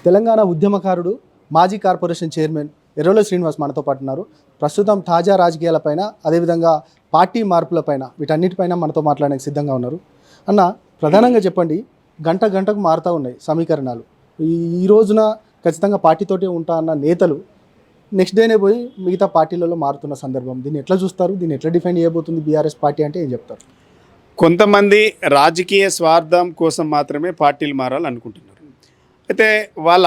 తెలంగాణ ఉద్యమకారుడు, మాజీ corporation chairman Errolla Srinivas మనతో పాటు ఉన్నారు. ప్రస్తుతం తాజా రాజకీయాలపైన, అదేవిధంగా పార్టీ మార్పులపైన, వీటన్నిటిపైన మనతో మాట్లాడడానికి సిద్ధంగా ఉన్నారు. అన్న, ప్రధానంగా చెప్పండి, గంట గంటకు మారుతూ ఉన్నాయి సమీకరణాలు. ఈ రోజున ఖచ్చితంగా పార్టీతోటే ఉంటా అన్న నేతలు నెక్స్ట్ డేనే పోయి మిగతా పార్టీలలో మారుతున్న సందర్భం, దీన్ని ఎట్లా చూస్తారు? దీన్ని ఎట్లా డిఫైన్ చేయబోతుంది బీఆర్ఎస్ పార్టీ అంటే ఏం చెప్తారు? కొంతమంది రాజకీయ స్వార్థం కోసం మాత్రమే పార్టీలు మారాలనుకుంటున్నారు. అయితే వాళ్ళ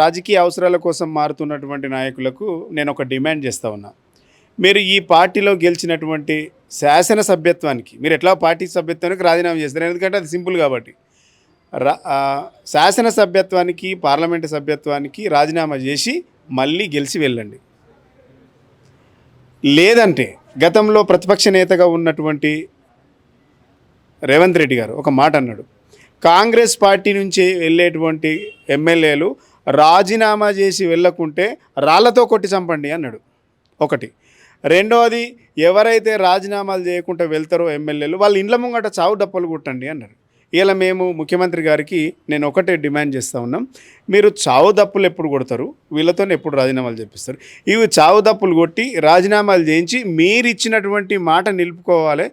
రాజకీయ అవసరాల కోసం మారుతున్నటువంటి నాయకులకు నేను ఒక డిమాండ్ చేస్తూ ఉన్నా. మీరు ఈ పార్టీలో గెలిచినటువంటి శాసనసభ్యత్వానికి, మీరు ఎట్లా పార్టీ సభ్యత్వానికి రాజీనామా చేస్తారు, ఎందుకంటే అది సింపుల్ కాబట్టి. శాసనసభ్యత్వానికి, పార్లమెంటు సభ్యత్వానికి రాజీనామా చేసి మళ్ళీ గెలిచి వెళ్ళండి. లేదంటే గతంలో ప్రతిపక్ష నేతగా ఉన్నటువంటి రేవంత్ రెడ్డి గారు ఒక మాట అన్నాడు, కాంగ్రెస్ పార్టీ నుంచి వెళ్ళేటువంటి ఎమ్మెల్యేలు రాజీనామా చేసి వెళ్ళకుంటే రాళ్లతో కొట్టి చంపండి అన్నాడు. ఒకటి. రెండవది, ఎవరైతే రాజీనామాలు చేయకుండా వెళ్తారో ఎమ్మెల్యేలు, వాళ్ళ ఇండ్ల ముంగట చావు డప్పలు కొట్టండి అన్నారు. ఇలా మేము ముఖ్యమంత్రి గారికి నేను ఒకటే డిమాండ్ చేస్తూ ఉన్నాం, మీరు చావు దప్పులు ఎప్పుడు కొడతారు, వీళ్ళతో ఎప్పుడు రాజీనామాలు చేపిస్తారు? ఇవి చావు దప్పులు కొట్టి రాజీనామాలు చేయించి మీరు ఇచ్చినటువంటి మాట నిలుపుకోవాలి,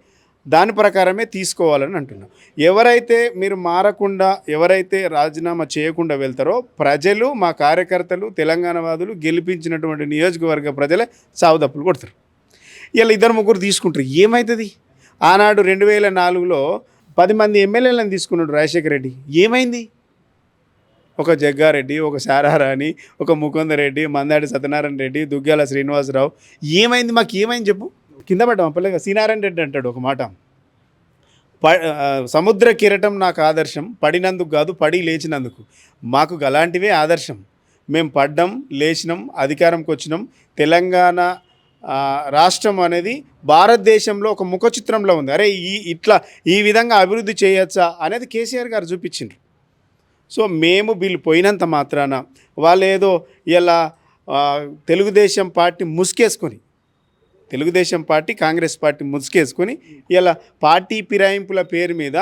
దాని ప్రకారమే తీసుకోవాలని అంటున్నాం. ఎవరైతే మీరు మారకుండా, ఎవరైతే రాజీనామా చేయకుండా వెళ్తారో ప్రజలు, మా కార్యకర్తలు, తెలంగాణ వాదులు, గెలిపించినటువంటి నియోజకవర్గ ప్రజలే చావు దప్పులు కొడతారు. ఇలా ఇద్దరు ముగ్గురు తీసుకుంటారు, ఏమవుతుంది? ఆనాడు 2004లో 10 మంది ఎమ్మెల్యేలను తీసుకున్నాడు రాజశేఖర రెడ్డి, ఏమైంది? ఒక జగ్గారెడ్డి, ఒక శారారాణి, ఒక ముకుందరెడ్డి, మందాడి సత్యనారాయణ రెడ్డి, దుగ్గ్యాల శ్రీనివాసరావు, ఏమైంది? మాకు ఏమైంది చెప్పు? కింద పడ్డాం. పిల్లగా సీనారాయణ రెడ్డి అంటాడు ఒక మాట, సముద్ర కిరటం నాకు ఆదర్శం, పడినందుకు కాదు పడి లేచినందుకు. మాకు అలాంటివే ఆదర్శం. మేము పడ్డాం, లేచినాం, అధికారంకి వచ్చినాం. తెలంగాణ రాష్ట్రం అనేది భారతదేశంలో ఒక ముఖ చిత్రంలో ఉంది. అరే ఈ విధంగా అభివృద్ధి చేయొచ్చా అనేది కేసీఆర్ గారు చూపించిండ్రు. సో మేము వీళ్ళు పోయినంత మాత్రాన వాళ్ళు ఏదో ఇలా తెలుగుదేశం పార్టీ ముసుకేసుకొని, తెలుగుదేశం పార్టీ, కాంగ్రెస్ పార్టీ ముసుకేసుకొని ఇలా పార్టీ ఫిరాయింపుల పేరు మీద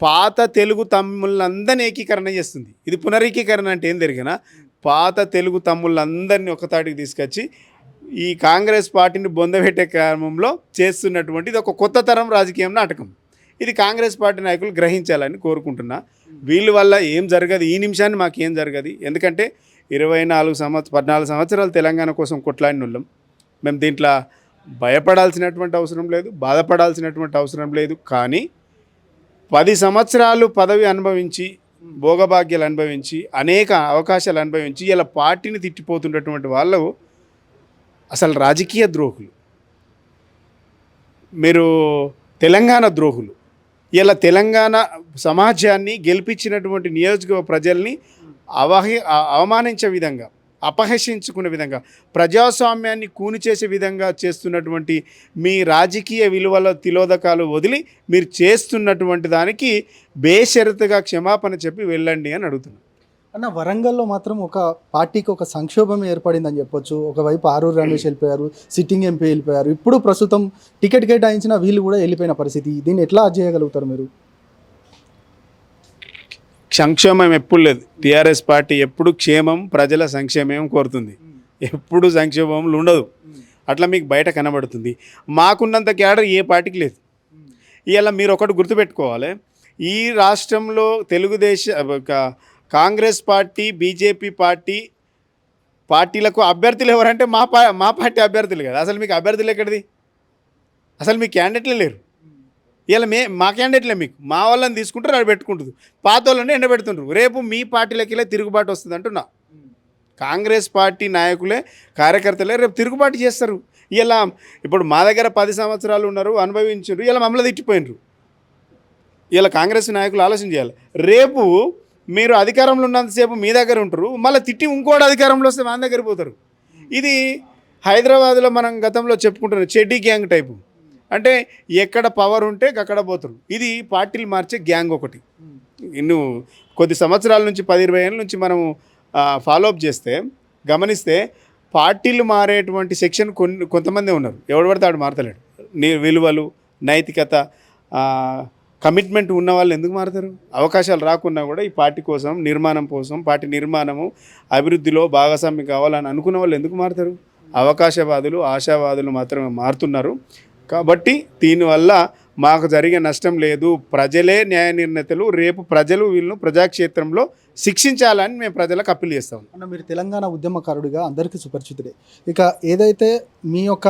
పాత తెలుగు తమ్ముళ్ళందరినీ ఏకీకరణ చేస్తుంది. ఇది పునరీకీకరణ అంటే ఏం జరిగినా పాత తెలుగు తమ్ముళ్ళందరినీ ఒకతాటికి తీసుకొచ్చి ఈ కాంగ్రెస్ పార్టీని బొందబెట్టే క్రమంలో చేస్తున్నటువంటి ఇది ఒక కొత్త తరం రాజకీయం నాటకం. ఇది కాంగ్రెస్ పార్టీ నాయకులు గ్రహించాలని కోరుకుంటున్నా. వీళ్ళ వల్ల ఏం జరగదు, ఈ నిమిషాన్ని మాకు ఏం జరగదు. ఎందుకంటే 14 సంవత్సరాలు తెలంగాణ కోసం కొట్లాడిన వాళ్ళం. మేము దీంట్లో భయపడాల్సినటువంటి అవసరం లేదు, బాధపడాల్సినటువంటి అవసరం లేదు. కానీ 10 సంవత్సరాలు పదవి అనుభవించి, భోగభాగ్యాలు అనుభవించి, అనేక అవకాశాలు అనుభవించి ఇలా పార్టీని తిట్టిపోతున్నటువంటి వాళ్ళు అసలు రాజకీయ ద్రోహులు, మీరు తెలంగాణ ద్రోహులు. ఇలా తెలంగాణ సమాజాన్ని, గెలిపించినటువంటి నియోజకవర్గ ప్రజల్ని అవమానించే విధంగా, అపహసించుకునే విధంగా, ప్రజాస్వామ్యాన్ని కూని చేసే విధంగా చేస్తున్నటువంటి మీ రాజకీయ విలువల తిలోదకాలు వదిలి మీరు చేస్తున్నటువంటి దానికి బేషరతుగా క్షమాపణ చెప్పి వెళ్ళండి అని అడుగుతున్నాను. అన్న, వరంగల్లో మాత్రం ఒక పార్టీకి ఒక సంక్షోభం ఏర్పడిందని చెప్పొచ్చు. ఒకవైపు ఆరూరు రమేష్ వెళ్ళిపోయారు, సిట్టింగ్ ఎంపీ వెళ్ళిపోయారు, ఇప్పుడు ప్రస్తుతం టికెట్ కేటాయించిన వీళ్ళు కూడా వెళ్ళిపోయిన పరిస్థితి. దీన్ని ఎట్లా చేయగలుగుతారు మీరు? సంక్షేమం ఎప్పుడు లేదు. టీఆర్ఎస్ పార్టీ ఎప్పుడు క్షేమం, ప్రజల సంక్షేమం కోరుతుంది. ఎప్పుడు సంక్షేమంలో ఉండదు. అట్లా మీకు బయట కనబడుతుంది. మాకున్నంత క్యాడర్ ఏ పార్టీకి లేదు. ఇలా మీరు ఒకటి గుర్తుపెట్టుకోవాలి, ఈ రాష్ట్రంలో కాంగ్రెస్ పార్టీ, బీజేపీ పార్టీలకు అభ్యర్థులు ఎవరంటే మా పార్టీ అభ్యర్థులు కదా. అసలు మీకు అభ్యర్థులు ఎక్కడిది? అసలు మీ క్యాండిడేట్లే లేరు. ఇలా మా క్యాండిడేట్లే మీకు, మా వాళ్ళని తీసుకుంటారు, అది పెట్టుకుంటుంది. పాత వాళ్ళని ఎండబెడుతుంటారు. రేపు మీ పార్టీలకి ఇలా తిరుగుబాటు వస్తుంది అంటున్నా. కాంగ్రెస్ పార్టీ నాయకులే, కార్యకర్తలే రేపు తిరుగుబాటు చేస్తారు. ఇలా ఇప్పుడు మా దగ్గర 10 సంవత్సరాలు ఉన్నారు, అనుభవించారు, ఇలా మమ్మల్ని తిట్టిపోయినరు. ఇలా కాంగ్రెస్ నాయకులు ఆలోచన చేయాలి. రేపు మీరు అధికారంలో ఉన్నంతసేపు మీ దగ్గర ఉంటారు, మళ్ళీ తిట్టి ఇంకోటి అధికారంలో వస్తే మా దగ్గర పోతారు. ఇది హైదరాబాద్లో మనం గతంలో చెప్పుకుంటున్నాం, చెడ్డీ గ్యాంగ్ టైపు. అంటే ఎక్కడ పవర్ ఉంటే అక్కడ పోతారు. ఇది పార్టీలు మార్చే గ్యాంగ్ ఒకటి. కొద్ది సంవత్సరాల నుంచి 10-20 ఏళ్ళ నుంచి మనం ఫాలోఅప్ చేస్తే, గమనిస్తే పార్టీలు మారేటువంటి సెక్షన్ కొంతమంది ఉన్నారు. ఎవడు పడితే ఆడు మారతలేడు. విలువలు, నైతికత, కమిట్మెంట్ ఉన్న వాళ్ళు ఎందుకు మారుతారు? అవకాశాలు రాకున్నా కూడా ఈ పార్టీ కోసం, నిర్మాణం కోసం, పార్టీ నిర్మాణము, అభివృద్ధిలో భాగస్వామ్యం కావాలని అనుకున్న వాళ్ళు ఎందుకు మారుతారు? అవకాశవాదులు, ఆశావాదులు మాత్రమే మారుతున్నారు. కాబట్టి దీనివల్ల మాకు జరిగే నష్టం లేదు. ప్రజలే న్యాయ నిర్ణేతలు. రేపు ప్రజలు వీళ్ళను ప్రజాక్షేత్రంలో శిక్షించాలని మేము ప్రజలకు అప్పీల్ చేస్తాం. అన్న, మీరు తెలంగాణ ఉద్యమకారుడిగా అందరికీ సుపరిచితుడే. ఇక ఏదైతే మీ యొక్క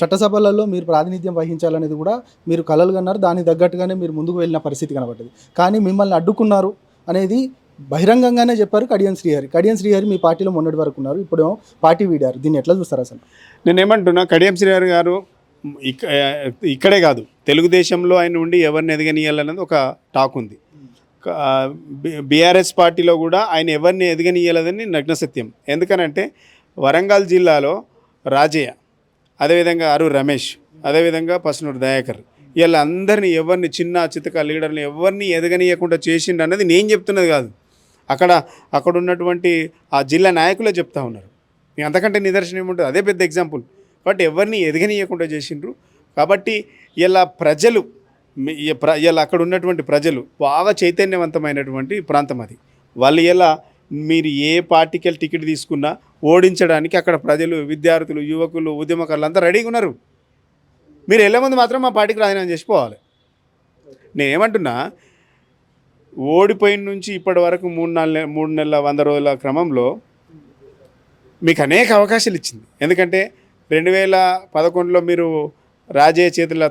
చట్టసభలలో మీరు ప్రాతినిధ్యం వహించాలనేది కూడా మీరు కలలు కన్నారు. దానికి తగ్గట్టుగానే మీరు ముందుకు వెళ్ళిన పరిస్థితి కనబడ్డది. కానీ మిమ్మల్ని అడ్డుకున్నారు అనేది బహిరంగంగానే చెప్పారు కడియం శ్రీహరి. కడియం శ్రీహరి మీ పార్టీలో మొన్నటి వరకు ఉన్నారు, ఇప్పుడు పార్టీ వీడారు. దీన్ని ఎట్లా చూస్తారు అసలు? నేనేమంటున్నా, కడియం శ్రీహరి గారు ఇక్కడే కాదు, తెలుగుదేశంలో ఆయన ఉండి ఎవరిని ఎదగనీయాలన్నది ఒక టాక్ ఉంది. బీఆర్ఎస్ పార్టీలో కూడా ఆయన ఎవరిని ఎదగనీయలేదని నగ్న సత్యం. ఎందుకనంటే వరంగల్ జిల్లాలో రాజయ్య, అదేవిధంగా అరు రమేష్, అదేవిధంగా పసునూరు దయాకర్, వీళ్ళందరినీ ఎవరిని చిన్న చితక లీడర్ని ఎవరిని ఎదగనీయకుండా చేసిండు అన్నది నేను చెప్తున్నది కాదు. అక్కడ ఉన్నటువంటి ఆ జిల్లా నాయకులే చెప్తా ఉన్నారు. అంతకంటే నిదర్శనం ఏముంటుంది? అదే పెద్ద ఎగ్జాంపుల్. బట్ ఎవరిని ఎదగనీయకుండా చేసిండ్రు. కాబట్టి ఇలా ప్రజలు, ఇలా అక్కడ ఉన్నటువంటి ప్రజలు బాగా చైతన్యవంతమైనటువంటి ప్రాంతం అది. వాళ్ళు ఇలా మీరు ఏ పార్టీకి వెళ్ళి టికెట్ తీసుకున్నా ఓడించడానికి అక్కడ ప్రజలు, విద్యార్థులు, యువకులు, ఉద్యమకారులు అంతా రెడీగా ఉన్నారు. మీరు వెళ్ళే ముందు మాత్రం మా పార్టీకి రాజీనామా చేసిపోవాలి. నేనేమంటున్నా, ఓడిపోయిన నుంచి ఇప్పటి వరకు 3 నెలల 100 రోజుల క్రమంలో మీకు అనేక అవకాశాలు ఇచ్చింది. ఎందుకంటే 2011లో మీరు రాజయ్య చేతుల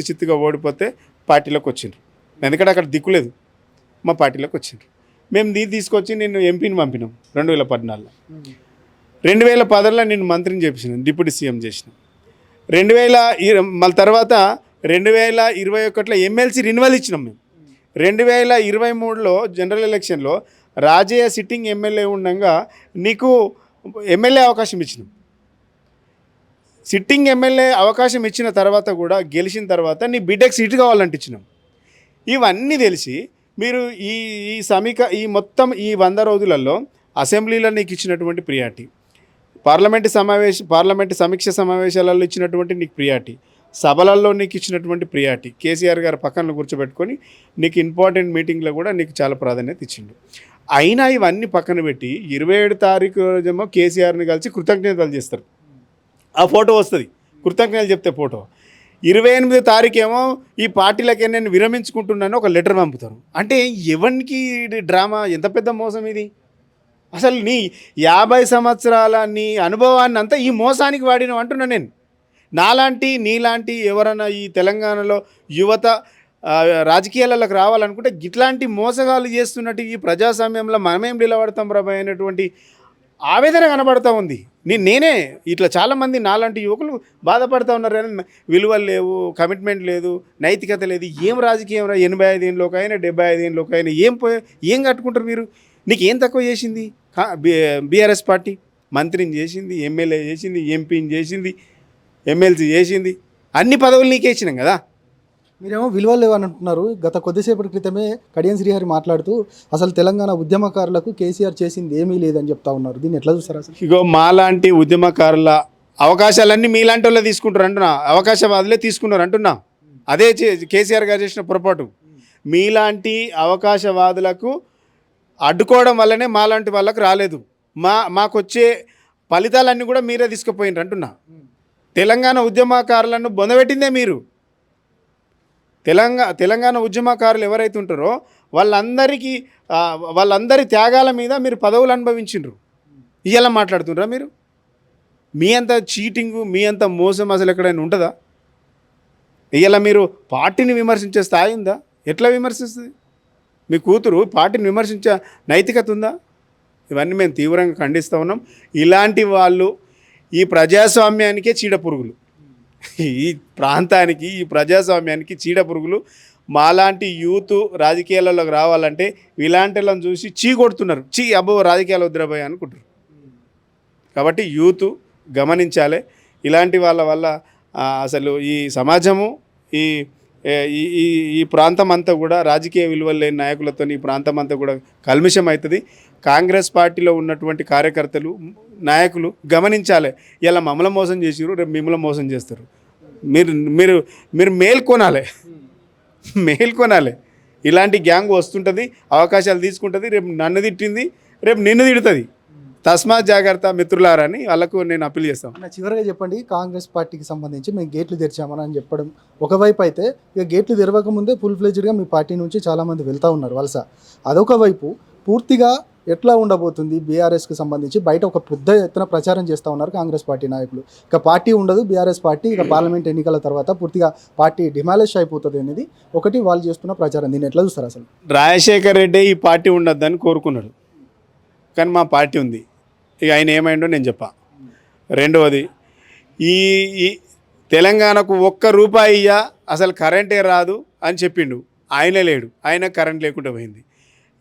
చిత్తుగా ఓడిపోతే పార్టీలోకి వచ్చిండ్రు. ఎందుకంటే అక్కడ దిక్కులేదు, మా పార్టీలోకి వచ్చిండ్రు. మేము దీన్ని తీసుకొచ్చి నేను ఎంపీని పంపినాం 2014లో. 2010లో నేను మంత్రిని చేపించినాను, డిప్యూటీ సీఎం చేసినాం. మళ్ళీ తర్వాత 2021లో ఎమ్మెల్సీ రిన్యువల్ ఇచ్చినాం మేము. 2023లో జనరల్ ఎలక్షన్లో రాజయ్య సిట్టింగ్ ఎమ్మెల్యే ఉండగా నీకు ఎమ్మెల్యే అవకాశం ఇచ్చినాం. సిట్టింగ్ ఎమ్మెల్యే అవకాశం ఇచ్చిన తర్వాత కూడా గెలిచిన తర్వాత నీ బిడ్డకి సీటు కావాలంటే ఇచ్చినాం. ఇవన్నీ తెలిసి మీరు ఈ మొత్తం 100 రోజులలో అసెంబ్లీలో నీకు ఇచ్చినటువంటి ప్రియారిటీ, పార్లమెంటు సమీక్ష సమావేశాలలో ఇచ్చినటువంటి నీకు ప్రియారిటీ, సభలలో నీకు ఇచ్చినటువంటి ప్రియారిటీ, కేసీఆర్ గారు పక్కన కూర్చోబెట్టుకొని నీకు ఇంపార్టెంట్ మీటింగ్లో కూడా నీకు చాలా ప్రాధాన్యత ఇచ్చిండు. అయినా ఇవన్నీ పక్కన పెట్టి 27 తారీఖు రోజేమో కేసీఆర్ని కలిసి కృతజ్ఞతలు చేస్తారు. ఆ ఫోటో వస్తుంది, కృతజ్ఞతలు చెప్తే ఫోటో. 28 తారీఖు ఏమో ఈ పార్టీలకే నేను విరమించుకుంటున్నాను ఒక లెటర్ పంపుతారు. అంటే ఎవరికి డ్రామా? ఎంత పెద్ద మోసం ఇది! అసలు నీ 50 సంవత్సరాల నీ అనుభవాన్ని అంతా ఈ మోసానికి వాడినావు అంటున్నా నేను. నీలాంటి ఎవరైనా ఈ తెలంగాణలో యువత రాజకీయాలకు రావాలనుకుంటే ఇట్లాంటి మోసగాలు చేస్తున్నట్టు ఈ ప్రజాస్వామ్యంలో మనమేం నిలబడతాం ప్రభాయ్ అనేటువంటి ఆవేదన కనబడుతూ ఉంది. నేనే ఇట్లా చాలామంది నాలాంటి యువకులు బాధపడుతూ ఉన్నారు. విలువలు లేవు, కమిట్మెంట్ లేదు, నైతికత లేదు. ఏం రాజకీయం రా? 85 ఏళ్ళకైనా 75 ఏళ్ళకైనా ఏం కట్టుకుంటారు మీరు? నీకు ఏం తక్కువ చేసింది బీఆర్ఎస్ పార్టీ? మంత్రిని చేసింది, ఎమ్మెల్యే చేసింది, ఎంపీని చేసింది, ఎమ్మెల్సీ చేసింది, అన్ని పదవులు నీకే ఇచ్చినాం కదా. మీరేమో విలువలు లేవని అంటున్నారు. గత కొద్దిసేపటి క్రితమే కడియం శ్రీహరి మాట్లాడుతూ అసలు తెలంగాణ ఉద్యమకారులకు కేసీఆర్ చేసింది ఏమీ లేదని చెప్తా ఉన్నారు. దీన్ని ఎట్లా చూస్తారు అసలు? ఇగో మాలాంటి ఉద్యమకారుల అవకాశాలన్నీ మీలాంటి వాళ్ళే తీసుకుంటారు అంటున్నా, అవకాశవాదులే తీసుకున్నారు అంటున్నా. అదే కేసీఆర్ గారు చేసిన పొరపాటు. మీలాంటి అవకాశవాదులకు అడ్డుకోవడం వల్లనే మాలాంటి వాళ్ళకు రాలేదు. మాకు వచ్చే ఫలితాలన్నీ కూడా మీరే తీసుకుపోయినారు అంటున్నా. తెలంగాణ ఉద్యమకారులను బొందబెట్టిందే మీరు. తెలంగాణ ఉద్యమకారులు ఎవరైతే ఉంటారో వాళ్ళందరి త్యాగాల మీద మీరు పదవులు అనుభవించిండ్రు. ఇలా మాట్లాడుతుండ్రా మీరు? మీ అంత చీటింగు, మీ అంత మోసం అసలు ఎక్కడైనా ఉంటుందా? ఇలా మీరు పార్టీని విమర్శించే స్థాయి ఉందా? ఎట్లా విమర్శిస్తుంది? మీ కూతురు పార్టీని విమర్శించే నైతికత ఉందా? ఇవన్నీ మేము తీవ్రంగా ఖండిస్తూ ఉన్నాం. ఇలాంటి వాళ్ళు ఈ ప్రజాస్వామ్యానికే చీడపురుగులు. ఈ ప్రాంతానికి, ఈ ప్రజాస్వామ్యానికి చీడపురుగులు. మాలాంటి యూత్ రాజకీయాలలోకి రావాలంటే ఇలాంటి వాళ్ళని చూసి కొడుతున్నారు. అబ్బో రాజకీయాలు వద్దురాబోయ్ అనుకుంటారు. కాబట్టి యూత్ గమనించాలి. ఇలాంటి వాళ్ళ వల్ల అసలు ఈ సమాజము, ఈ ప్రాంతం అంతా కూడా రాజకీయ విలువలు లేని నాయకులతో ఈ ప్రాంతం అంతా కూడా కల్మిషం అవుతుంది. కాంగ్రెస్ పార్టీలో ఉన్నటువంటి కార్యకర్తలు, నాయకులు గమనించాలి. ఇలా మమ్మల్ని మోసం చేసిరు, రేపు మిమ్మల్ని మోసం చేస్తారు. మీరు మేల్కొనాలి. మేల్కొనాలి. ఇలాంటి గ్యాంగ్ వస్తుంటుంది, అవకాశాలు తీసుకుంటుంది, రేపు నన్ను తిట్టింది, రేపు నిన్ను తిడుతుంది. తస్మాత్ జాగ్రత్త మిత్రులారా అని వాళ్ళకు నేను అప్పీల్ చేస్తాను. అన్న చివరిగా చెప్పండి, కాంగ్రెస్ పార్టీకి సంబంధించి మేము గేట్లు తెరిచామని అని చెప్పడం ఒకవైపు అయితే, ఇక గేట్లు తెరవక ముందే ఫుల్ ఫ్లెడ్జ్డ్గా మీ పార్టీ నుంచి చాలామంది వెళ్తూ ఉన్నారు వలస. అదొక వైపు పూర్తిగా ఎట్లా ఉండబోతుంది బీఆర్ఎస్కి సంబంధించి బయట ఒక పెద్ద ఎత్తున ప్రచారం చేస్తూ ఉన్నారు కాంగ్రెస్ పార్టీ నాయకులు. ఇక పార్టీ ఉండదు బీఆర్ఎస్ పార్టీ, ఇక పార్లమెంట్ ఎన్నికల తర్వాత పూర్తిగా పార్టీ డిమాలిష్ అయిపోతుంది అనేది ఒకటి వాళ్ళు చేస్తున్న ప్రచారం. దీన్ని ఎట్లా చూస్తారు అసలు? రాజశేఖర్ రెడ్డి ఈ పార్టీ ఉండొద్దని కోరుకున్నాడు, కానీ మా పార్టీ ఉంది. ఇక ఆయన ఏమైండో నేను చెప్పా. రెండవది, ఈ ఈ తెలంగాణకు ₹1 ఇయ్య అసలు కరెంటే రాదు అని చెప్పిండు. ఆయనే లేడు, ఆయన కరెంట్ లేకుండా పోయింది.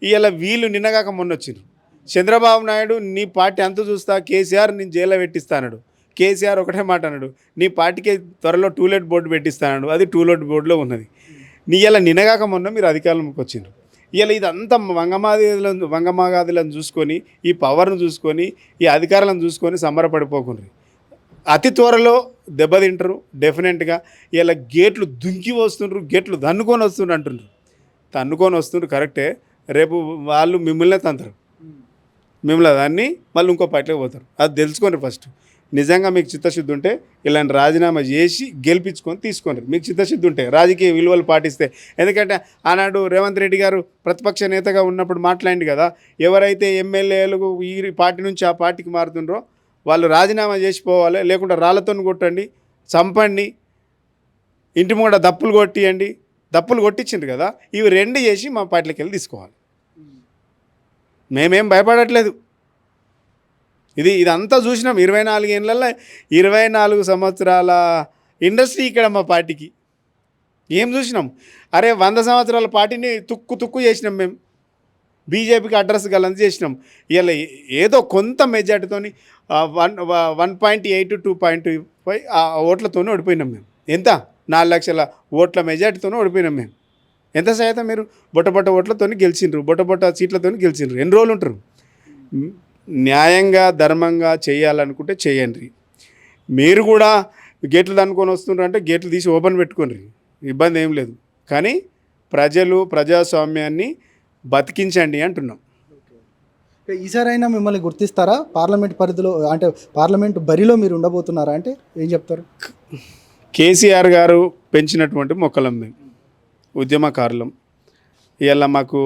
ఇలా వీళ్ళు నిన్నగాక మొన్న వచ్చిండ్రు. చంద్రబాబు నాయుడు నీ పార్టీ అంత చూస్తా, కేసీఆర్ నేను జైల్లో పెట్టిస్తాడు. కేసీఆర్ ఒకటే మాట అన్నాడు, నీ పార్టీకి త్వరలో టూలెట్ బోర్డు పెట్టిస్తాడు. అది టూలెట్ బోర్డులో ఉన్నది. ఇలా నిన్నగాక మొన్న మీరు అధికారంలోకి వచ్చిండ్రు. ఇలా ఇదంతా వంగమాగాదులను చూసుకొని, ఈ పవర్ను చూసుకొని, ఈ అధికారులను చూసుకొని సంబరపడిపోకుండ్రి. అతి త్వరలో దెబ్బతింటారు డెఫినెట్గా. ఇలా గేట్లు దుంకి వస్తుండ్రు, గేట్లు దన్నుకొని వస్తుండ్రు అంటుండ్రు. తన్నుకొని వస్తుండ్రు కరెక్టే, రేపు వాళ్ళు మిమ్మల్నే తంతారు, మిమ్మల్ని దాన్ని మళ్ళీ ఇంకో పార్టీలోకి పోతారు. అది తెలుసుకోండి ఫస్ట్. నిజంగా మీకు చిత్తశుద్ధి ఉంటే ఇలాంటి రాజీనామా చేసి గెలిపించుకొని తీసుకోండి. మీకు చిత్తశుద్ధి ఉంటే, రాజకీయ విలువలు పాటిస్తే. ఎందుకంటే ఆనాడు రేవంత్ రెడ్డి గారు ప్రతిపక్ష నేతగా ఉన్నప్పుడు మాట్లాడింది కదా, ఎవరైతే ఎమ్మెల్యేలు ఈ పార్టీ నుంచి ఆ పార్టీకి మారుతుండ్రో వాళ్ళు రాజీనామా చేసిపోవాలి, లేకుంటే రాళ్ళతో కొట్టండి, చంపండి, ఇంటి ముంగట దప్పులు కొట్టియండి. దప్పులు కొట్టించిండ్రు కదా, ఇవి 2 చేసి మా పార్టీలోకి వెళ్ళి తీసుకోవాలి. మేమేం భయపడట్లేదు. ఇదంతా చూసినాం. 24 ఏళ్ళల్లో 24 సంవత్సరాల ఇండస్ట్రీ ఇక్కడ మా పార్టీకి. ఏం చూసినాం? అరే 100 సంవత్సరాల పార్టీని తుక్కు చేసినాం మేము. బీజేపీకి అడ్రస్ గలంత చేసినాం. ఇలా ఏదో కొంత మెజార్టీతో 1.8 to 2.5 ఓట్లతోనే ఓడిపోయినాం మేము. ఎంత? 4 లక్షల ఓట్ల మెజార్టీతోనే ఓడిపోయినాం మేము. ఎంత శాతం మీరు బొట్టబొట్ట ఓట్లతో గెలిచిండ్రు, బొట్టబొట్ట సీట్లతో గెలిచిండ్రు. ఎన్ని రోజులు ఉంటారు? న్యాయంగా ధర్మంగా చేయాలనుకుంటే చేయండి. మీరు కూడా గేట్లు దనుకొని వస్తుండ్రు అంటే గేట్లు తీసి ఓపెన్ పెట్టుకోండి, ఇబ్బంది ఏం లేదు. కానీ ప్రజాస్వామ్యాన్ని బతికించండి అంటున్నాం. ఈసారైనా మిమ్మల్ని గుర్తిస్తారా? పార్లమెంట్ పరిధిలో అంటే పార్లమెంట్ బరిలో మీరు ఉండబోతున్నారా అంటే ఏం చెప్తారు? కేసీఆర్ గారు పెంచినటువంటి మొక్కలం మేము, ఉద్యమకారులం. ఇవాళ మాకు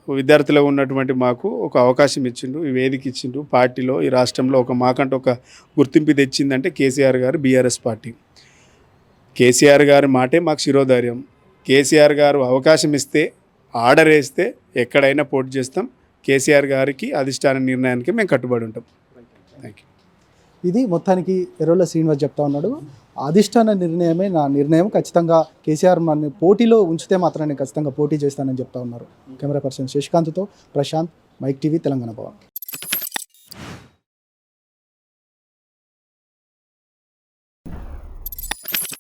విద్యార్థులు ఉన్నటువంటి మాకు ఒక అవకాశం ఇచ్చిండు, ఈ వేదిక ఇచ్చిండు. పార్టీలో ఈ రాష్ట్రంలో మాకంటూ ఒక గుర్తింపు తెచ్చిందంటే కేసీఆర్ గారు, బీఆర్ఎస్ పార్టీ. కేసీఆర్ గారి మాటే మాకు శిరోధైర్యం. కేసీఆర్ గారు అవకాశం ఇస్తే, ఆర్డర్ వేస్తే ఎక్కడైనా పోటీ చేస్తాం. కేసీఆర్ గారికి అధిష్టాన నిర్ణయానికి మేము కట్టుబడి ఉంటాం. Thank you. ఇది మొత్తానికి ఎర్రోల శ్రీనివాస్ చెప్తా ఉన్నాడు. అధిష్టాన నిర్ణయమే నా నిర్ణయం, ఖచ్చితంగా కేసీఆర్ మన పోటీలో ఉంచితే మాత్రం నేను ఖచ్చితంగా పోటీ చేస్తానని చెప్తా ఉన్నారు. కెమెరా పర్సన్ శశికాంత్తో ప్రశాంత్, మైక్ టీవీ, తెలంగాణ భవన్.